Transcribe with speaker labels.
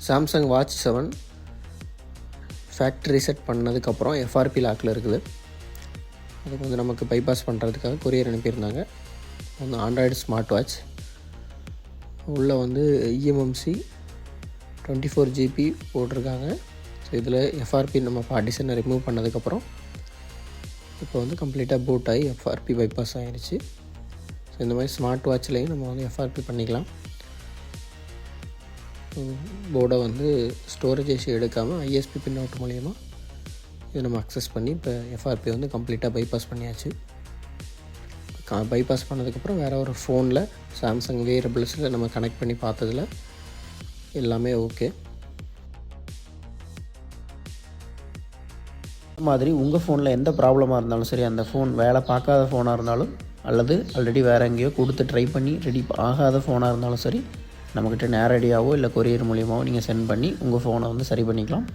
Speaker 1: Samsung watch 7 factory reset பண்ணதுக்கப்புறம் FRP லாக்கில் இருக்குது. அதுக்கு வந்து நமக்கு பைபாஸ் பண்ணுறதுக்காக கொரியர் அனுப்பியிருந்தாங்க. வந்து ஆண்ட்ராய்டு ஸ்மார்ட் வாட்ச் உள்ளே வந்து இஎம்எம்சி 24 GB போட்டிருக்காங்க. ஸோ இதில் எஃப்ஆர்பி நம்ம பார்ட்டிஷனை ரிமூவ் பண்ணதுக்கப்புறம் இப்போ வந்து கம்ப்ளீட்டாக பூட் ஆகி எஃப்ஆர்பி பைபாஸ் ஆகிடுச்சு. ஸோ இந்த மாதிரி ஸ்மார்ட் வாட்ச்லேயும் நம்ம வந்து எஃப்ஆர்பி பண்ணிக்கலாம். போர்டை வந்து ஸ்டோரேஜ் இஷ்யூ எடுக்காமல் ஐஎஸ்பி பின் அவுட் மூலயமா இதை நம்ம அக்சஸ் பண்ணி இப்போ எஃப்ஆர்பி வந்து கம்ப்ளீட்டாக பைபாஸ் பண்ணியாச்சு. பைபாஸ் பண்ணதுக்கப்புறம் வேறு ஒரு ஃபோனில் சாம்சங் வேரியபிள்ஸில் நம்ம கனெக்ட் பண்ணி பார்த்ததில் எல்லாமே ஓகே.
Speaker 2: மாதிரி உங்கள் ஃபோனில் எந்த ப்ராப்ளமாக இருந்தாலும் சரி, அந்த ஃபோன் வேலை பார்க்காத ஃபோனாக இருந்தாலும் அல்லது ஆல்ரெடி வேறு எங்கேயோ கொடுத்து ட்ரை பண்ணி ரெடி ஆகாத ஃபோனாக இருந்தாலும் சரி, நம்மக்கிட்ட நேரடியாகவோ இல்லை கொரியர் மூலியமாகவோ நீங்கள் சென்ட் பண்ணி உங்கள் ஃபோனை வந்து சரி பண்ணிக்கலாம்.